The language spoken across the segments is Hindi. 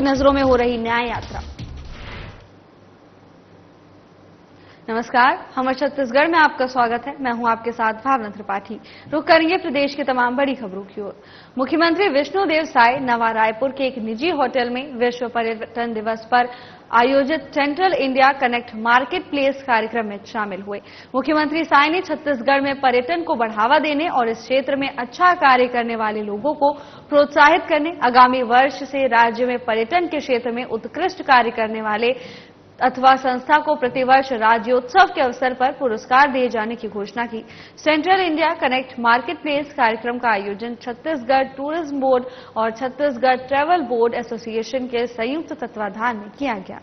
नजरों में हो रही न्याय यात्रा। नमस्कार, हमर छत्तीसगढ़ में आपका स्वागत है। मैं हूं आपके साथ भावना त्रिपाठी। रुक करेंगे प्रदेश की तमाम बड़ी खबरों की ओर। मुख्यमंत्री विष्णुदेव साय नवा रायपुर के एक निजी होटल में विश्व पर्यटन दिवस पर आयोजित central India connect market place कार्यक्रम में शामिल हुए। मुख्यमंत्री साय ने छत्तीसगढ़ में पर्यटन को बढ़ावा देने और इस क्षेत्र में अच्छा कार्य करने वाले लोगों को प्रोत्साहित करने, आगामी वर्ष से राज्य में पर्यटन के क्षेत्र में उत्कृष्ट कार्य करने वाले अथवा संस्था को प्रतिवर्ष राज्योत्सव के अवसर पर पुरस्कार दिए जाने की घोषणा की। Central India connect market place कार्यक्रम का आयोजन छत्तीसगढ़ टूरिज्म बोर्ड और छत्तीसगढ़ ट्रैवल बोर्ड एसोसिएशन के संयुक्त तत्वाधान में किया गया।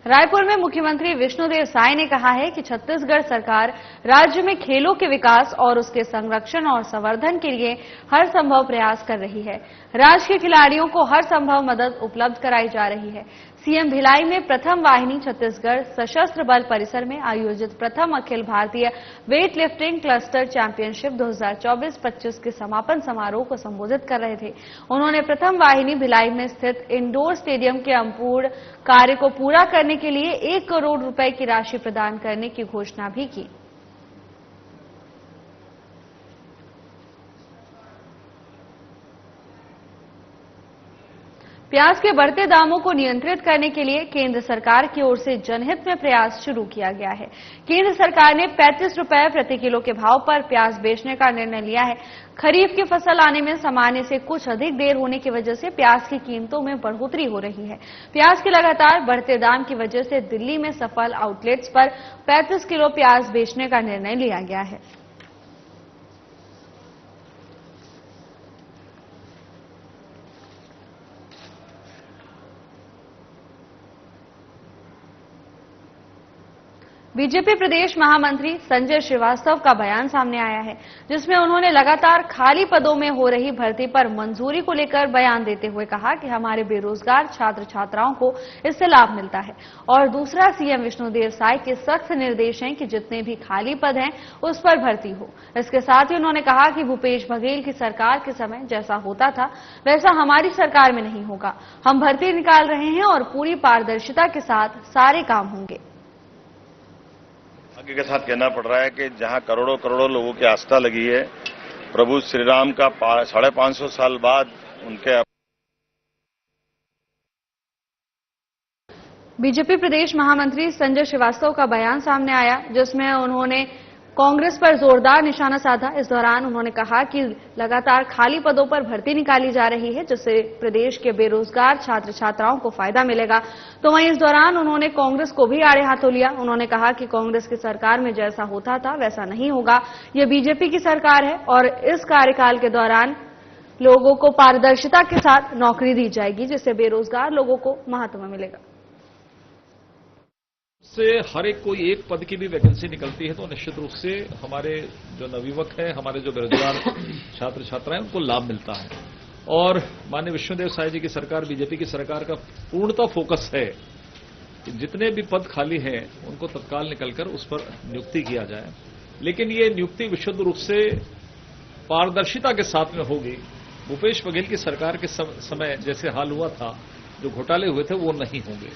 रायपुर में मुख्यमंत्री विष्णुदेव साय ने कहा है कि छत्तीसगढ़ सरकार राज्य में खेलों के विकास और उसके संरक्षण और संवर्धन के लिए हर संभव प्रयास कर रही है। राज्य के खिलाड़ियों को हर संभव मदद उपलब्ध कराई जा रही है। सीएम भिलाई में प्रथम वाहिनी छत्तीसगढ़ सशस्त्र बल परिसर में आयोजित प्रथम Akhil Bharatiya weight lifting cluster championship 2024-25 के समापन समारोह को संबोधित कर रहे थे। उन्होंने प्रथम वाहिनी भिलाई में स्थित इंडोर स्टेडियम के संपूर्ण कार्य को पूरा करने के लिए 1 करोड़ रुपए की राशि प्रदान करने की घोषणा भी की। प्याज के बढ़ते दामों को नियंत्रित करने के लिए केंद्र सरकार की ओर से जनहित में प्रयास शुरू किया गया है। केंद्र सरकार ने 35 रुपए प्रति किलो के भाव पर प्याज बेचने का निर्णय लिया है। खरीफ की फसल आने में सामान्य से कुछ अधिक देर होने की वजह से प्याज की कीमतों में बढ़ोतरी हो रही है। प्याज के लगातार बढ़ते दाम की वजह से दिल्ली में सफल आउटलेट्स पर 35 किलो प्याज बेचने का निर्णय लिया गया है। बीजेपी प्रदेश महामंत्री संजय श्रीवास्तव का बयान सामने आया है, जिसमें उन्होंने लगातार खाली पदों में हो रही भर्ती पर मंजूरी को लेकर बयान देते हुए कहा कि हमारे बेरोजगार छात्र छात्राओं को इससे लाभ मिलता है। और दूसरा, सीएम विष्णुदेव साय के सख्त निर्देश हैं कि जितने भी खाली पद हैं उस पर भर्ती हो। इसके साथ ही उन्होंने कहा कि भूपेश बघेल की सरकार के समय जैसा होता था वैसा हमारी सरकार में नहीं होगा। हम भर्ती निकाल रहे हैं और पूरी पारदर्शिता के साथ सारे काम होंगे। के साथ कहना पड़ रहा है कि जहां करोड़ों करोड़ों लोगों की आस्था लगी है, प्रभु श्री राम का 550 साल बाद उनके बीजेपी प्रदेश महामंत्री संजय श्रीवास्तव का बयान सामने आया, जिसमें उन्होंने कांग्रेस पर जोरदार निशाना साधा। इस दौरान उन्होंने कहा कि लगातार खाली पदों पर भर्ती निकाली जा रही है, जिससे प्रदेश के बेरोजगार छात्र छात्राओं को फायदा मिलेगा। तो वहीं इस दौरान उन्होंने कांग्रेस को भी आड़े हाथों लिया। उन्होंने कहा कि कांग्रेस की सरकार में जैसा होता था वैसा नहीं होगा। ये बीजेपी की सरकार है और इस कार्यकाल के दौरान लोगों को पारदर्शिता के साथ नौकरी दी जाएगी, जिससे बेरोजगार लोगों को महत्व मिलेगा। से हर एक कोई एक पद की भी वैकेंसी निकलती है तो निश्चित रूप से हमारे जो नवयुवक हैं, हमारे जो बेरोजगार छात्र छात्राएं, उनको लाभ मिलता है। और माननीय विष्णुदेव साय जी की सरकार, बीजेपी की सरकार का पूर्णतः फोकस है कि जितने भी पद खाली हैं उनको तत्काल निकलकर उस पर नियुक्ति किया जाए। लेकिन ये नियुक्ति विशुद्ध रूप से पारदर्शिता के साथ में होगी। भूपेश बघेल की सरकार के समय जैसे हाल हुआ था, जो घोटाले हुए थे वो नहीं होंगे।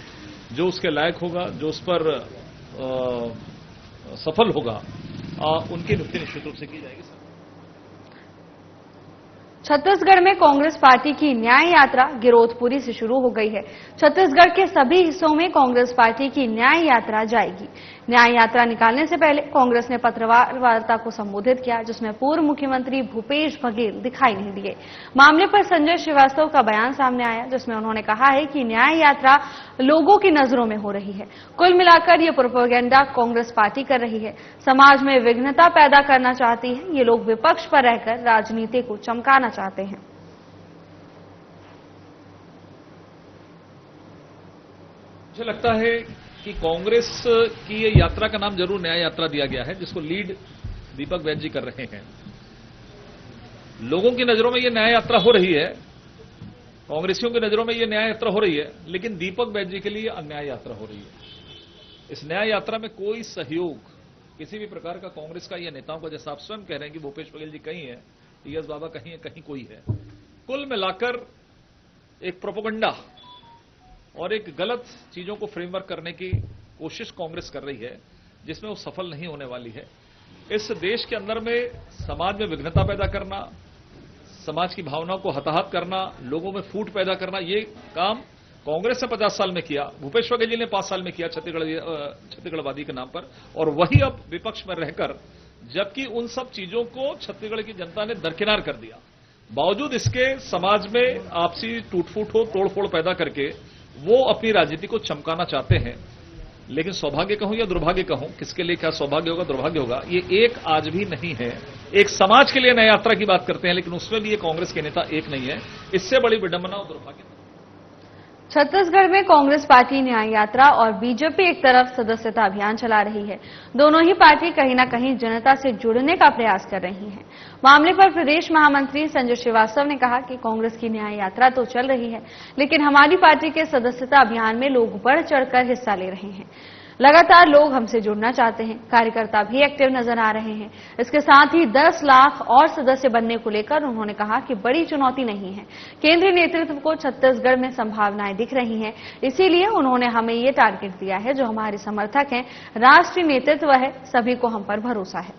जो उसके लायक होगा, जो उस पर सफल होगा, उनकी नियुक्ति निश्चित रूप से की जाएगी। छत्तीसगढ़ में कांग्रेस पार्टी की न्याय यात्रा गिरोधपुरी से शुरू हो गई है। छत्तीसगढ़ के सभी हिस्सों में कांग्रेस पार्टी की न्याय यात्रा जाएगी। न्याय यात्रा निकालने से पहले कांग्रेस ने पत्रकार वार्ता को संबोधित किया, जिसमें पूर्व मुख्यमंत्री भूपेश बघेल दिखाई नहीं दिए। मामले पर संजय श्रीवास्तव का बयान सामने आया, जिसमें उन्होंने कहा है कि न्याय यात्रा लोगों की नजरों में हो रही है। कुल मिलाकर ये प्रोपेगेंडा कांग्रेस पार्टी कर रही है, समाज में विघ्नता पैदा करना चाहती है। ये लोग विपक्ष पर रहकर राजनीति को चमकाना चाहते हैं। मुझे लगता है कि कांग्रेस की ये यात्रा का नाम जरूर न्याय यात्रा दिया गया है, जिसको लीड दीपक बैज जी कर रहे हैं। लोगों की नजरों में ये न्याय यात्रा हो रही है, कांग्रेसियों की नजरों में ये न्याय यात्रा हो रही है, लेकिन दीपक बैज जी के लिए अन्याय यात्रा हो रही है। इस न्याय यात्रा में कोई सहयोग किसी भी प्रकार का कांग्रेस का या नेताओं का, जैसा आप स्वयं कह रहे हैं कि भूपेश बघेल जी कहीं है, टीएस बाबा कहीं है, कहीं कोई है, कुल मिलाकर एक प्रोपेगेंडा और एक गलत चीजों को फ्रेमवर्क करने की कोशिश कांग्रेस कर रही है, जिसमें वो सफल नहीं होने वाली है। इस देश के अंदर में समाज में विघ्नता पैदा करना, समाज की भावनाओं को हताहत करना, लोगों में फूट पैदा करना, ये काम कांग्रेस ने 50 साल में किया, भूपेश बघेल जी ने 5 साल में किया छत्तीसगढ़वादी के नाम पर, और वही अब विपक्ष में रहकर, जबकि उन सब चीजों को छत्तीसगढ़ की जनता ने दरकिनार कर दिया, बावजूद इसके समाज में आपसी टूटफूट हो, तोड़फोड़ पैदा करके वो अपनी राजनीति को चमकाना चाहते हैं। लेकिन सौभाग्य कहूं या दुर्भाग्य कहूं, किसके लिए क्या सौभाग्य होगा दुर्भाग्य होगा, ये एक आज भी नहीं है। एक समाज के लिए नई यात्रा की बात करते हैं, लेकिन उसमें भी ये कांग्रेस के नेता एक नहीं है। इससे बड़ी विडंबना और दुर्भाग्य। छत्तीसगढ़ में कांग्रेस पार्टी न्याय यात्रा और बीजेपी एक तरफ सदस्यता अभियान चला रही है। दोनों ही पार्टी कहीं न कहीं जनता से जुड़ने का प्रयास कर रही हैं। मामले पर प्रदेश महामंत्री संजय श्रीवास्तव ने कहा कि कांग्रेस की न्याय यात्रा तो चल रही है, लेकिन हमारी पार्टी के सदस्यता अभियान में लोग बढ़ चढ़कर हिस्सा ले रहे हैं। लगातार लोग हमसे जुड़ना चाहते हैं, कार्यकर्ता भी एक्टिव नजर आ रहे हैं। इसके साथ ही 10 लाख और सदस्य बनने को लेकर उन्होंने कहा कि बड़ी चुनौती नहीं है, केंद्रीय नेतृत्व को छत्तीसगढ़ में संभावनाएं दिख रही हैं, इसीलिए उन्होंने हमें ये टारगेट दिया है। जो हमारे समर्थक हैं, राष्ट्रीय नेतृत्व है, सभी को हम पर भरोसा है।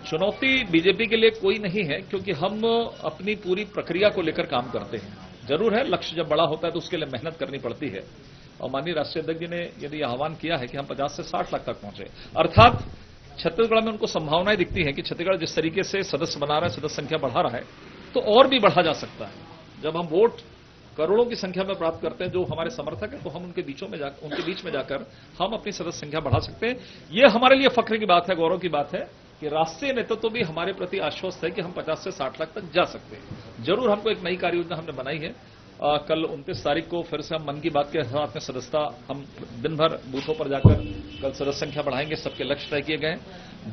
चुनौती बीजेपी के लिए कोई नहीं है, क्योंकि हम अपनी पूरी प्रक्रिया को लेकर काम करते हैं। जरूर है, लक्ष्य जब बड़ा होता है तो उसके लिए मेहनत करनी पड़ती है, और माननीय राष्ट्रीय अध्यक्ष जी ने यदि आह्वान किया है कि हम 50 से 60 लाख तक पहुंचे, अर्थात छत्तीसगढ़ में उनको संभावनाएं दिखती हैं कि छत्तीसगढ़ जिस तरीके से सदस्य बना रहा है, सदस्य संख्या बढ़ा रहा है, तो और भी बढ़ा जा सकता है। जब हम वोट करोड़ों की संख्या में प्राप्त करते हैं जो हमारे समर्थक हैं, तो हम उनके बीच में जाकर हम अपनी सदस्य संख्या बढ़ा सकते हैं। यह हमारे लिए फख्र की बात है, गौरव की बात है कि राष्ट्रीय नेतृत्व भी हमारे प्रति आश्वस्त है कि हम 50 से 60 लाख तक जा सकते हैं। जरूर हमको एक नई कार्य योजना हमने बनाई है। कल 29 तारीख को फिर से हम मन की बात के साथ में सदस्यता, हम दिन भर बूथों पर जाकर कल सदस्य संख्या बढ़ाएंगे, सबके लक्ष्य तय किए गए।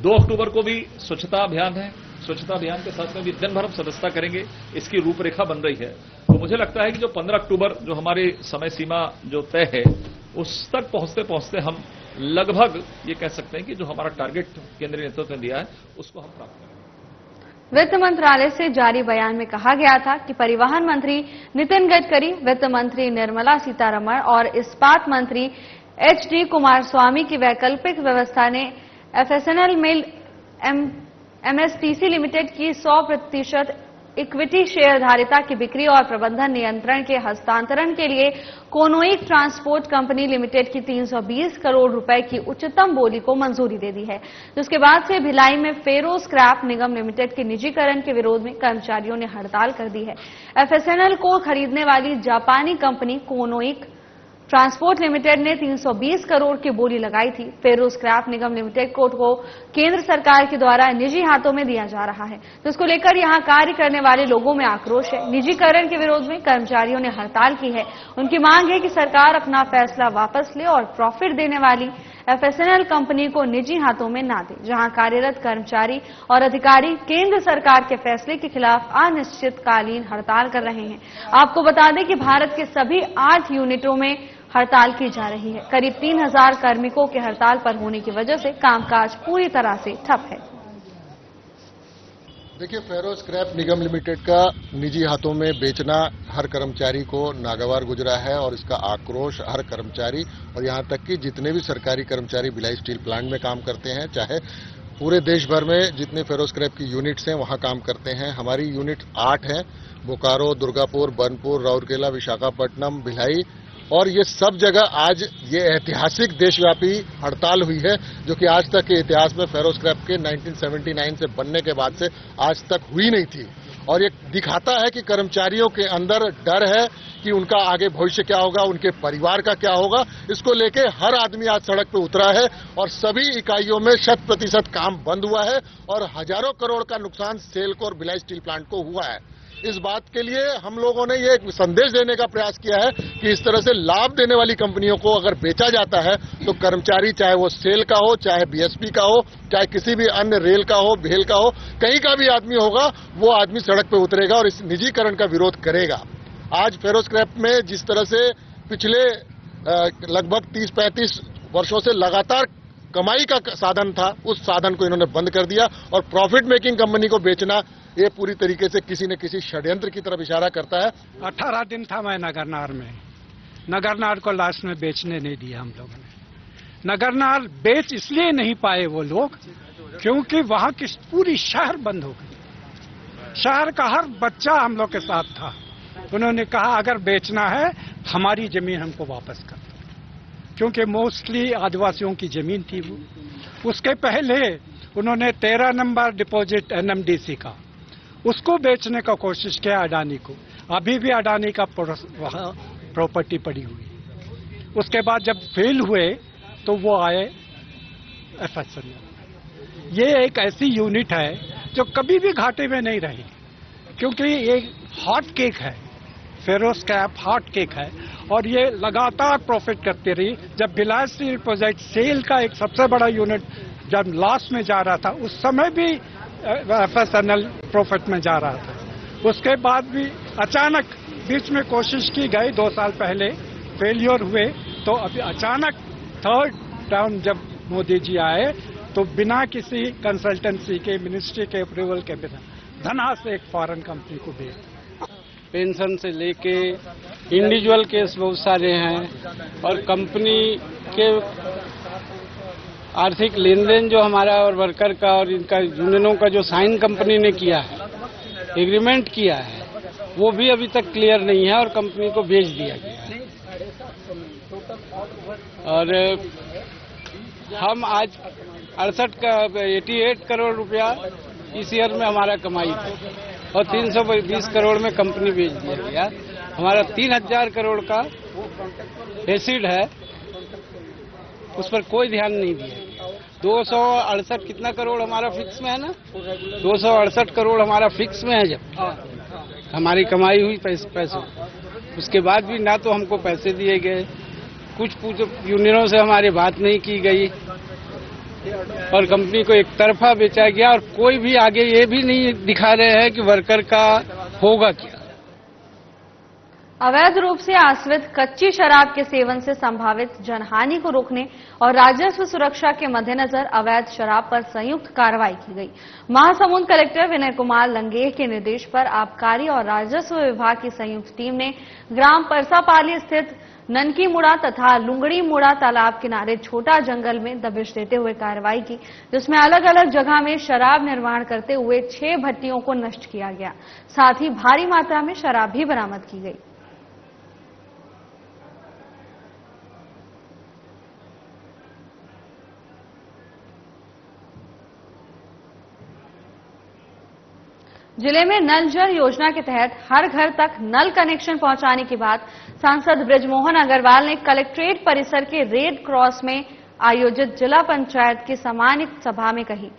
2 अक्टूबर को भी स्वच्छता अभियान है, स्वच्छता अभियान के साथ में भी दिन भर हम सदस्यता करेंगे, इसकी रूपरेखा बन रही है। तो मुझे लगता है कि जो 15 अक्टूबर जो हमारी समय सीमा जो तय है, उस तक पहुंचते पहुंचते हम लगभग ये कह सकते हैं कि जो हमारा टारगेट केंद्रीय नेतृत्व ने दिया है, उसको हम प्राप्त करेंगे। वित्त मंत्रालय से जारी बयान में कहा गया था कि परिवहन मंत्री नितिन गडकरी, वित्त मंत्री निर्मला सीतारमण और इस्पात मंत्री एचडी कुमारस्वामी की वैकल्पिक व्यवस्था ने एफएसएनएल मिल एमएसटीसी लिमिटेड की 100% इक्विटी शेयरधारिता की बिक्री और प्रबंधन नियंत्रण के हस्तांतरण के लिए कोनोइक ट्रांसपोर्ट कंपनी लिमिटेड की 320 करोड़ रुपए की उच्चतम बोली को मंजूरी दे दी है, जिसके बाद से भिलाई में फेरो स्क्रैप निगम लिमिटेड के निजीकरण के विरोध में कर्मचारियों ने हड़ताल कर दी है। एफएसएनएल को खरीदने वाली जापानी कंपनी कोनोइक ट्रांसपोर्ट लिमिटेड ने 320 करोड़ की बोली लगाई थी। फेरो स्क्रैप निगम लिमिटेड को केंद्र सरकार के द्वारा निजी हाथों में दिया जा रहा है, जिसको लेकर यहां कार्य करने वाले लोगों में आक्रोश है। निजीकरण के विरोध में कर्मचारियों ने हड़ताल की है। उनकी मांग है कि सरकार अपना फैसला वापस ले और प्रॉफिट देने वाली एफएसएनएल कंपनी को निजी हाथों में ना दे। जहां कार्यरत कर्मचारी और अधिकारी केंद्र सरकार के फैसले के खिलाफ अनिश्चितकालीन हड़ताल कर रहे हैं। आपको बता दें कि भारत के सभी 8 यूनिटों में हड़ताल की जा रही है। करीब 3000 कार्मिकों के हड़ताल पर होने की वजह से कामकाज पूरी तरह से ठप है। देखिए, फेरो स्क्रैप निगम लिमिटेड का निजी हाथों में बेचना हर कर्मचारी को नागवार गुजरा है और इसका आक्रोश हर कर्मचारी और यहां तक कि जितने भी सरकारी कर्मचारी भिलाई स्टील प्लांट में काम करते हैं, चाहे पूरे देश भर में जितने फेरो स्क्रैप की यूनिट्स हैं वहां काम करते हैं। हमारी यूनिट 8 हैं, बोकारो, दुर्गापुर, बनपुर, राउरकेला, विशाखापट्टनम, भिलाई, और ये सब जगह आज ये ऐतिहासिक देशव्यापी हड़ताल हुई है, जो कि आज तक के इतिहास में फेरो स्क्रैप के 1979 से बनने के बाद से आज तक हुई नहीं थी। और ये दिखाता है कि कर्मचारियों के अंदर डर है कि उनका आगे भविष्य क्या होगा, उनके परिवार का क्या होगा। इसको लेके हर आदमी आज सड़क पे उतरा है और सभी इकाइयों में 100% काम बंद हुआ है और हजारों करोड़ का नुकसान सेल्को और भिलाई स्टील प्लांट को हुआ है। इस बात के लिए हम लोगों ने ये एक संदेश देने का प्रयास किया है कि इस तरह से लाभ देने वाली कंपनियों को अगर बेचा जाता है तो कर्मचारी, चाहे वो सेल का हो, चाहे बीएसपी का हो, चाहे किसी भी अन्य रेल का हो, भेल का हो, कहीं का भी आदमी होगा, वो आदमी सड़क पे उतरेगा और इस निजीकरण का विरोध करेगा। आज फेरो स्क्रैप में जिस तरह से पिछले लगभग 30-35 वर्षों से लगातार कमाई का साधन था, उस साधन को इन्होंने बंद कर दिया और प्रॉफिट मेकिंग कंपनी को बेचना ये पूरी तरीके से किसी न किसी षड्यंत्र की तरफ इशारा करता है। 18 दिन था मैं नगरनार में, नगरनार को लास्ट में बेचने नहीं दिया हम लोगों ने। नगरनार बेच इसलिए नहीं पाए वो लोग क्योंकि वहां की पूरी शहर बंद हो गई। शहर का हर बच्चा हम लोग के साथ था। उन्होंने कहा अगर बेचना है हमारी जमीन हमको वापस कर, क्योंकि मोस्टली आदिवासियों की जमीन थी वो। उसके पहले उन्होंने 13 नंबर डिपॉजिट एनएमडीसी का, उसको बेचने का कोशिश किया अडानी को। अभी भी अडानी का वहां प्रॉपर्टी पड़ी हुई। उसके बाद जब फेल हुए तो वो आए एफएसएनएल। ये एक ऐसी यूनिट है जो कभी भी घाटे में नहीं रही, क्योंकि ये हॉट केक है, फेरोज कैप हॉट केक है और ये लगातार प्रॉफिट करती रही। जब भिलाई स्टील प्रोजेक्ट सेल का एक सबसे बड़ा यूनिट जब लॉस में जा रहा था, उस समय भी एफएसएनएल प्रॉफिट में जा रहा था। उसके बाद भी अचानक बीच में कोशिश की गई 2 साल पहले, फेलियर हुए, तो अभी अचानक थर्ड टर्म जब मोदी जी आए तो बिना किसी कंसल्टेंसी के, मिनिस्ट्री के अप्रूवल के बिना धना से एक फॉरेन कंपनी को बेच। पेंशन से लेके इंडिविजुअल केस बहुत सारे हैं और कंपनी के आर्थिक लेन देन जो हमारा और वर्कर का और इनका यूनियनों का जो साइन कंपनी ने किया है, एग्रीमेंट किया है, वो भी अभी तक क्लियर नहीं है और कंपनी को भेज दिया गया है। और हम आज 88 करोड़ रुपया इस ईयर में हमारा कमाई था और 320 करोड़ में कंपनी बेच दिया गया। हमारा 3000 करोड़ का एसिड है, उस पर कोई ध्यान नहीं दिया गया। 268 कितना करोड़ हमारा फिक्स में है ना, 268 करोड़ हमारा फिक्स में है। जब हमारी कमाई हुई पैसों, उसके बाद भी ना तो हमको पैसे दिए गए, कुछ यूनियनों से हमारी बात नहीं की गई और कंपनी को एक तरफा बेचा गया और कोई भी आगे ये भी नहीं दिखा रहे हैं कि वर्कर का होगा क्या। अवैध रूप से आश्रित कच्ची शराब के सेवन से संभावित जनहानि को रोकने और राजस्व सुरक्षा के मद्देनजर अवैध शराब पर संयुक्त कार्रवाई की गई। महासमुंद कलेक्टर विनय कुमार लंगेह के निर्देश पर आबकारी और राजस्व विभाग की संयुक्त टीम ने ग्राम परसापाली स्थित ननकी मुड़ा तथा लुंगड़ी मुड़ा तालाब किनारे छोटा जंगल में दबिश देते हुए कार्रवाई की, जिसमें अलग अलग जगह में शराब निर्माण करते हुए 6 भट्टियों को नष्ट किया गया। साथ ही भारी मात्रा में शराब भी बरामद की गई। जिले में नल जल योजना के तहत हर घर तक नल कनेक्शन पहुंचाने की बात सांसद बृजमोहन अग्रवाल ने कलेक्ट्रेट परिसर के रेड क्रॉस में आयोजित जिला पंचायत की सम्मानित सभा में कही।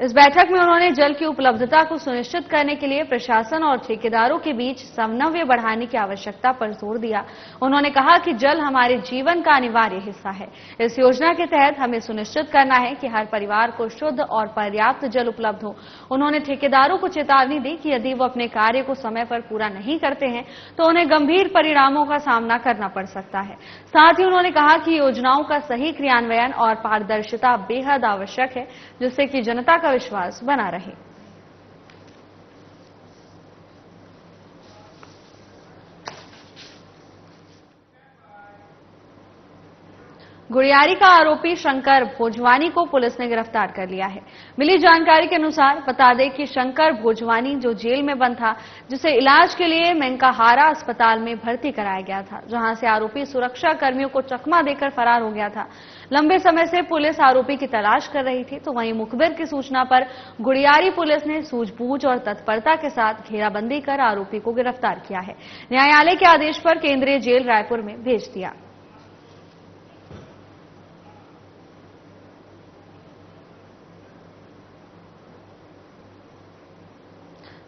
इस बैठक में उन्होंने जल की उपलब्धता को सुनिश्चित करने के लिए प्रशासन और ठेकेदारों के बीच समन्वय बढ़ाने की आवश्यकता पर जोर दिया। उन्होंने कहा कि जल हमारे जीवन का अनिवार्य हिस्सा है। इस योजना के तहत हमें सुनिश्चित करना है कि हर परिवार को शुद्ध और पर्याप्त जल उपलब्ध हो। उन्होंने ठेकेदारों को चेतावनी दी कि यदि वो अपने कार्य को समय पर पूरा नहीं करते हैं तो उन्हें गंभीर परिणामों का सामना करना पड़ सकता है। साथ ही उन्होंने कहा कि योजनाओं का सही क्रियान्वयन और पारदर्शिता बेहद आवश्यक है, जिससे कि जनता का विश्वास बना रहे। गुड़ियारी का आरोपी शंकर भोजवानी को पुलिस ने गिरफ्तार कर लिया है। मिली जानकारी के अनुसार बता दें कि शंकर भोजवानी जो जेल में बंद था, जिसे इलाज के लिए मेंकाहारा अस्पताल में भर्ती कराया गया था, जहां से आरोपी सुरक्षा कर्मियों को चकमा देकर फरार हो गया था। लंबे समय से पुलिस आरोपी की तलाश कर रही थी, तो वहीं मुखबिर की सूचना पर गुड़ियारी पुलिस ने सूझबूझ और तत्परता के साथ घेराबंदी कर आरोपी को गिरफ्तार किया है। न्यायालय के आदेश पर केंद्रीय जेल रायपुर में भेज दिया।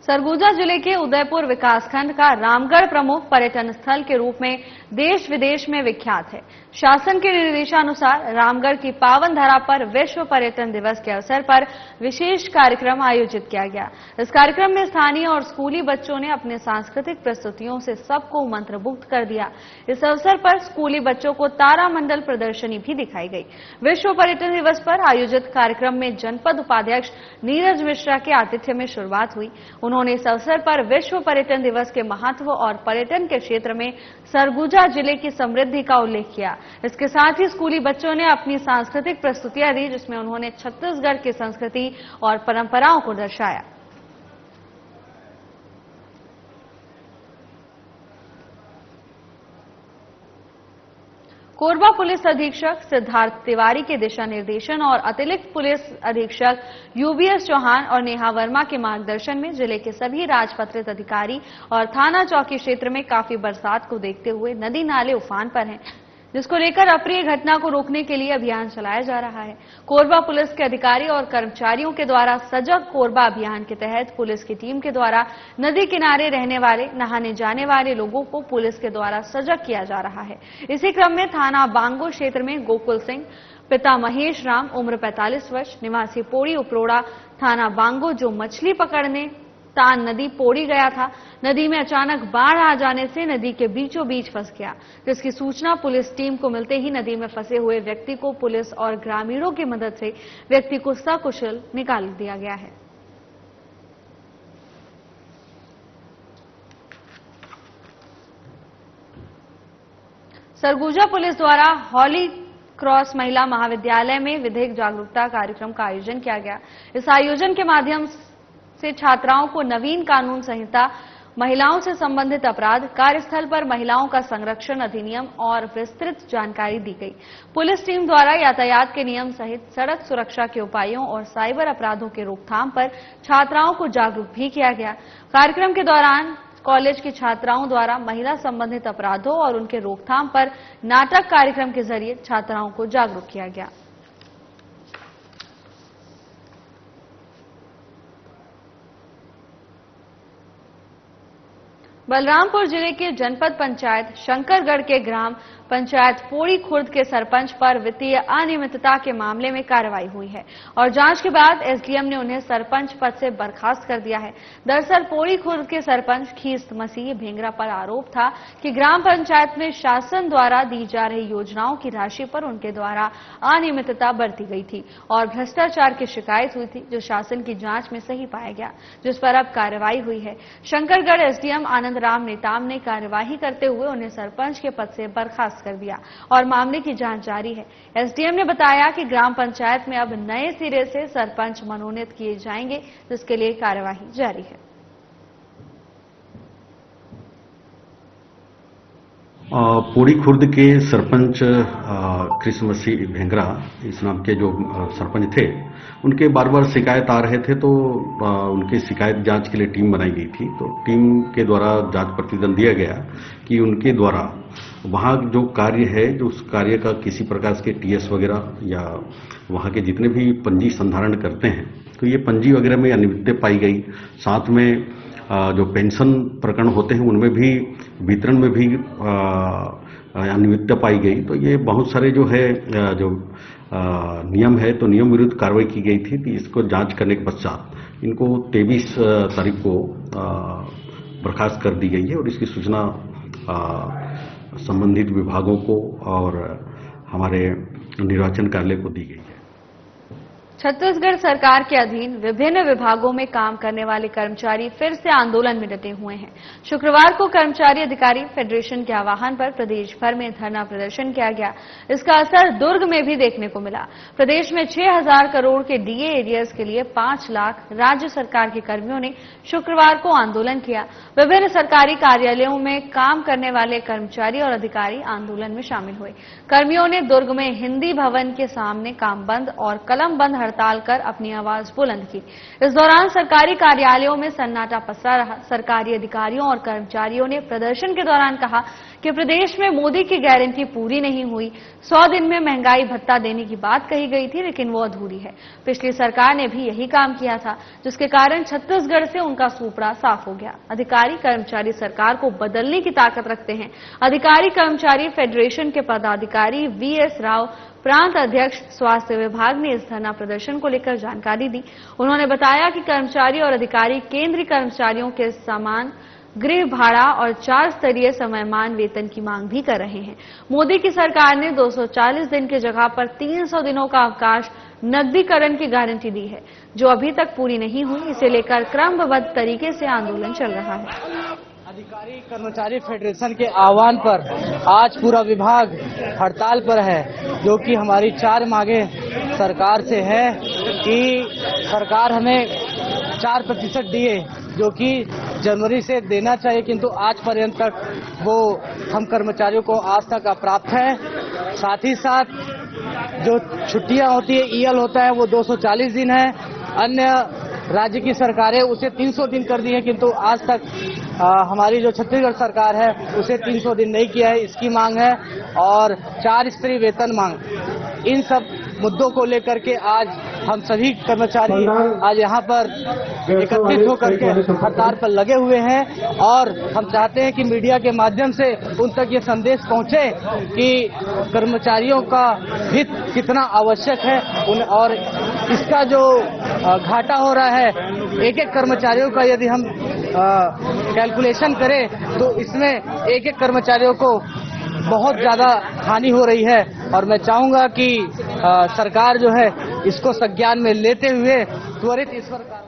सरगुजा जिले के उदयपुर विकासखंड का रामगढ़ प्रमुख पर्यटन स्थल के रूप में देश विदेश में विख्यात है। शासन के निर्देशानुसार रामगढ़ की पावन धरा पर विश्व पर्यटन दिवस के अवसर पर विशेष कार्यक्रम आयोजित किया गया। इस कार्यक्रम में स्थानीय और स्कूली बच्चों ने अपने सांस्कृतिक प्रस्तुतियों से सबको मंत्रमुग्ध कर दिया। इस अवसर पर स्कूली बच्चों को तारामंडल प्रदर्शनी भी दिखाई गई। विश्व पर्यटन दिवस पर आयोजित कार्यक्रम में जनपद उपाध्यक्ष नीरज मिश्रा के आतिथ्य में शुरुआत हुई। उन्होंने इस अवसर पर विश्व पर्यटन दिवस के महत्व और पर्यटन के क्षेत्र में सरगुजा जिले की समृद्धि का उल्लेख किया। इसके साथ ही स्कूली बच्चों ने अपनी सांस्कृतिक प्रस्तुतियां दी, जिसमें उन्होंने छत्तीसगढ़ की संस्कृति और परंपराओं को दर्शाया। कोरबा पुलिस अधीक्षक सिद्धार्थ तिवारी के दिशा निर्देशन और अतिरिक्त पुलिस अधीक्षक यूबीएस चौहान और नेहा वर्मा के मार्गदर्शन में जिले के सभी राजपत्रित अधिकारी और थाना चौकी क्षेत्र में काफी बरसात को देखते हुए नदी नाले उफान पर हैं, जिसको लेकर अप्रिय घटना को रोकने के लिए अभियान चलाया जा रहा है। कोरबा पुलिस के अधिकारी और कर्मचारियों के द्वारा सजग कोरबा अभियान के तहत पुलिस की टीम के द्वारा नदी किनारे रहने वाले, नहाने जाने वाले लोगों को पुलिस के द्वारा सजग किया जा रहा है। इसी क्रम में थाना बांगो क्षेत्र में गोकुल सिंह पिता महेश राम उम्र 45 वर्ष निवासी पोड़ी उपरोड़ा थाना बांगो, जो मछली पकड़ने तान नदी पोड़ी गया था, नदी में अचानक बाढ़ आ जाने से नदी के बीचों बीच फंस गया, जिसकी सूचना पुलिस टीम को मिलते ही नदी में फंसे हुए व्यक्ति को पुलिस और ग्रामीणों की मदद से व्यक्ति को सकुशल निकाल दिया गया है। सरगुजा पुलिस द्वारा हॉली क्रॉस महिला महाविद्यालय में विधिक जागरूकता कार्यक्रम का आयोजन किया गया। इस आयोजन के माध्यम से छात्राओं को नवीन कानून संहिता, महिलाओं से संबंधित अपराध, कार्यस्थल पर महिलाओं का संरक्षण अधिनियम और विस्तृत जानकारी दी गई। पुलिस टीम द्वारा यातायात के नियम सहित सड़क सुरक्षा के उपायों और साइबर अपराधों के रोकथाम पर छात्राओं को जागरूक भी किया गया। कार्यक्रम के दौरान कॉलेज की छात्राओं द्वारा महिला संबंधित अपराधों और उनके रोकथाम पर नाटक कार्यक्रम के जरिए छात्राओं को जागरूक किया गया। बलरामपुर जिले के जनपद पंचायत शंकरगढ़ के ग्राम पंचायत पोड़ी खुर्द के सरपंच पर वित्तीय अनियमितता के मामले में कार्रवाई हुई है और जांच के बाद एसडीएम ने उन्हें सरपंच पद से बर्खास्त कर दिया है। दरअसल पोड़ी खुर्द के सरपंच खीस्त मसीह भेंगरा पर आरोप था कि ग्राम पंचायत में शासन द्वारा दी जा रही योजनाओं की राशि पर उनके द्वारा अनियमितता बरती गई थी और भ्रष्टाचार की शिकायत हुई थी, जो शासन की जांच में सही पाया गया, जिस पर अब कार्रवाई हुई है। शंकरगढ़ एसडीएम आनंद राम नेताम ने कार्यवाही करते हुए उन्हें सरपंच के पद से बर्खास्त कर दिया और मामले की जांच जारी है। एसडीएम ने बताया कि ग्राम पंचायत में अब नए सिरे से सरपंच मनोनीत किए जाएंगे, जिसके लिए कार्यवाही जारी है। पोड़ी खुर्द के सरपंच कृष्ण मसीह भेंगरा इस नाम के जो सरपंच थे, उनके बार बार शिकायत आ रहे थे, तो उनकी शिकायत जांच के लिए टीम बनाई गई थी। तो टीम के द्वारा जांच प्रतिवेदन दिया गया कि उनके द्वारा वहाँ जो कार्य है, जो उस कार्य का किसी प्रकार के टीएस वगैरह या वहाँ के जितने भी पंजी संधारण करते हैं, तो ये पंजी वगैरह में अनियमितता पाई गई। साथ में जो पेंशन प्रकरण होते हैं उनमें भी वितरण में भी अनियमितता पाई गई। तो ये बहुत सारे जो है जो नियम है, तो नियम विरुद्ध कार्रवाई की गई थी। तो इसको जांच करने के पश्चात इनको 23 तारीख को बर्खास्त कर दी गई है और इसकी सूचना संबंधित विभागों को और हमारे निर्वाचन कार्यालय को दी गई है। छत्तीसगढ़ सरकार के अधीन विभिन्न विभागों में काम करने वाले कर्मचारी फिर से आंदोलन में डटे हुए हैं। शुक्रवार को कर्मचारी अधिकारी फेडरेशन के आह्वान पर प्रदेश भर में धरना प्रदर्शन किया गया। इसका असर दुर्ग में भी देखने को मिला। प्रदेश में 6,000 करोड़ के डीए एरियर्स के लिए 5 लाख राज्य सरकार के कर्मियों ने शुक्रवार को आंदोलन किया। विभिन्न सरकारी कार्यालयों में काम करने वाले कर्मचारी और अधिकारी आंदोलन में शामिल हुए। कर्मियों ने दुर्ग में हिंदी भवन के सामने काम बंद और कलम बंद हड़ताल कर अपनी आवाज बुलंद की। इस दौरान सरकारी कार्यालयों में सन्नाटा पसरा रहा। सरकारी अधिकारियों और कर्मचारियों ने प्रदर्शन के दौरान कहा कि प्रदेश में मोदी की गारंटी पूरी नहीं हुई। 100 दिन में महंगाई भत्ता देने की बात कही गई थी, लेकिन वो अधूरी है। पिछली सरकार ने भी यही काम किया था, जिसके कारण छत्तीसगढ़ से उनका सूपड़ा साफ हो गया। अधिकारी कर्मचारी सरकार को बदलने की ताकत रखते हैं। अधिकारी कर्मचारी फेडरेशन के पदाधिकारी वीएस राव, प्रांत अध्यक्ष स्वास्थ्य विभाग ने इस धरना प्रदर्शन को लेकर जानकारी दी। उन्होंने बताया कि कर्मचारी और अधिकारी केंद्रीय कर्मचारियों के समान गृह भाड़ा और 4 स्तरीय समयमान वेतन की मांग भी कर रहे हैं। मोदी की सरकार ने 240 दिन की जगह पर 300 दिनों का अवकाश नकदीकरण की गारंटी दी है, जो अभी तक पूरी नहीं हुई। इसे लेकर क्रमबद्ध तरीके से आंदोलन चल रहा है। अधिकारी कर्मचारी फेडरेशन के आह्वान पर आज पूरा विभाग हड़ताल पर है, जो कि हमारी 4 मांगे सरकार से है कि सरकार हमें 4% डीए जो कि जनवरी से देना चाहिए, किंतु आज पर्यंत तक वो हम कर्मचारियों को आज तक अप्राप्त है। साथ ही साथ जो छुट्टियां होती है, ईएल होता है, वो 240 दिन है। अन्य राज्य की सरकारें उसे 300 दिन कर दी है, किंतु आज तक हमारी जो छत्तीसगढ़ सरकार है उसे 300 दिन नहीं किया है। इसकी मांग है और 4 स्तरीय वेतन मांग। इन सब मुद्दों को लेकर के आज हम सभी कर्मचारी आज यहाँ पर एकत्रित होकर के हड़ताल पर लगे हुए हैं और हम चाहते हैं कि मीडिया के माध्यम से उन तक ये संदेश पहुंचे कि कर्मचारियों का हित कितना आवश्यक है और इसका जो घाटा हो रहा है एक कर्मचारियों का, यदि हम कैलकुलेशन करें तो इसमें एक कर्मचारियों को बहुत ज्यादा हानि हो रही है। और मैं चाहूंगा कि सरकार जो है इसको संज्ञान में लेते हुए त्वरित इस पर।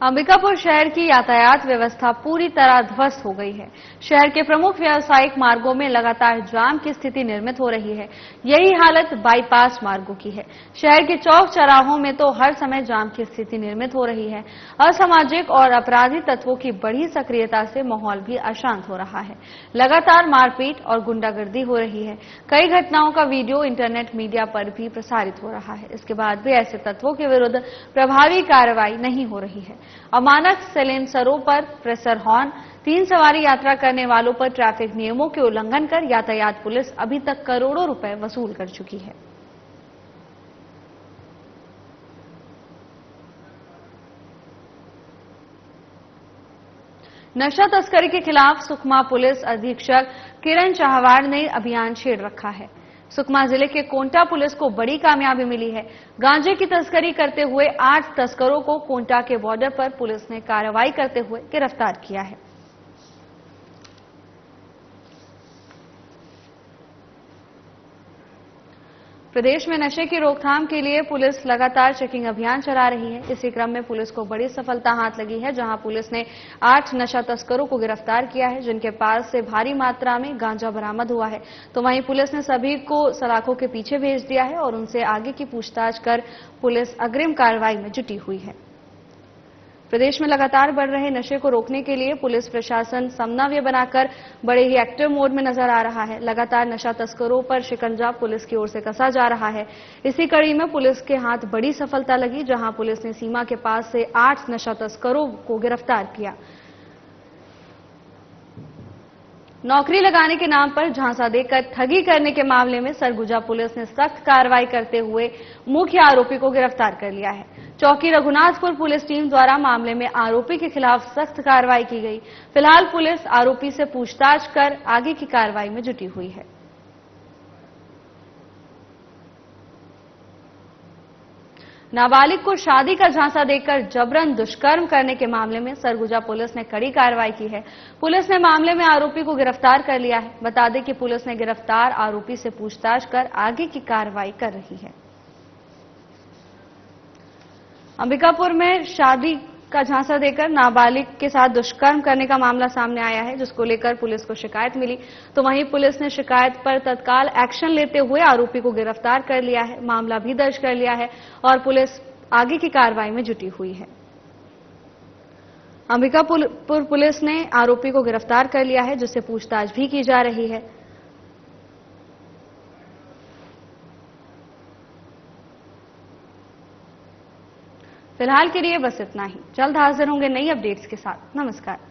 अंबिकापुर शहर की यातायात व्यवस्था पूरी तरह ध्वस्त हो गई है। शहर के प्रमुख व्यावसायिक मार्गों में लगातार जाम की स्थिति निर्मित हो रही है। यही हालत बाईपास मार्गों की है। शहर के चौक चौराहों में तो हर समय जाम की स्थिति निर्मित हो रही है। असामाजिक और अपराधी तत्वों की बढ़ी सक्रियता से माहौल भी अशांत हो रहा है। लगातार मारपीट और गुंडागर्दी हो रही है। कई घटनाओं का वीडियो इंटरनेट मीडिया पर भी प्रसारित हो रहा है। इसके बाद भी ऐसे तत्वों के विरुद्ध प्रभावी कार्रवाई नहीं हो रही है। अमानक साइलेंसरों पर प्रेशर हॉर्न, 3 सवारी यात्रा करने वालों पर ट्रैफिक नियमों के उल्लंघन कर यातायात पुलिस अभी तक करोड़ों रुपए वसूल कर चुकी है। नशा तस्करी के खिलाफ सुकमा पुलिस अधीक्षक किरण चाहवाड़ ने अभियान छेड़ रखा है। सुकमा जिले के कोंटा पुलिस को बड़ी कामयाबी मिली है। गांजे की तस्करी करते हुए 8 तस्करों को कोंटा के बॉर्डर पर पुलिस ने कार्रवाई करते हुए गिरफ्तार किया है। प्रदेश में नशे की रोकथाम के लिए पुलिस लगातार चेकिंग अभियान चला रही है। इसी क्रम में पुलिस को बड़ी सफलता हाथ लगी है, जहां पुलिस ने 8 नशा तस्करों को गिरफ्तार किया है, जिनके पास से भारी मात्रा में गांजा बरामद हुआ है। तो वहीं पुलिस ने सभी को सलाखों के पीछे भेज दिया है और उनसे आगे की पूछताछ कर पुलिस अग्रिम कार्रवाई में जुटी हुई है। प्रदेश में लगातार बढ़ रहे नशे को रोकने के लिए पुलिस प्रशासन समन्वय बनाकर बड़े ही एक्टिव मोड में नजर आ रहा है। लगातार नशा तस्करों पर शिकंजा पुलिस की ओर से कसा जा रहा है। इसी कड़ी में पुलिस के हाथ बड़ी सफलता लगी, जहां पुलिस ने सीमा के पास से 8 नशा तस्करों को गिरफ्तार किया। नौकरी लगाने के नाम पर झांसा देकर ठगी करने के मामले में सरगुजा पुलिस ने सख्त कार्रवाई करते हुए मुख्य आरोपी को गिरफ्तार कर लिया है। चौकी रघुनाथपुर पुलिस टीम द्वारा मामले में आरोपी के खिलाफ सख्त कार्रवाई की गई। फिलहाल पुलिस आरोपी से पूछताछ कर आगे की कार्रवाई में जुटी हुई है। नाबालिग को शादी का झांसा देकर जबरन दुष्कर्म करने के मामले में सरगुजा पुलिस ने कड़ी कार्रवाई की है। पुलिस ने मामले में आरोपी को गिरफ्तार कर लिया है। बता दें कि पुलिस ने गिरफ्तार आरोपी से पूछताछ कर आगे की कार्रवाई कर रही है। अंबिकापुर में शादी का झांसा देकर नाबालिग के साथ दुष्कर्म करने का मामला सामने आया है, जिसको लेकर पुलिस को शिकायत मिली। तो वहीं पुलिस ने शिकायत पर तत्काल एक्शन लेते हुए आरोपी को गिरफ्तार कर लिया है। मामला भी दर्ज कर लिया है और पुलिस आगे की कार्रवाई में जुटी हुई है। अंबिकापुर पुलिस ने आरोपी को गिरफ्तार कर लिया है, जिससे पूछताछ भी की जा रही है। फिलहाल के लिए बस इतना ही। जल्द हाजिर होंगे नई अपडेट्स के साथ। नमस्कार।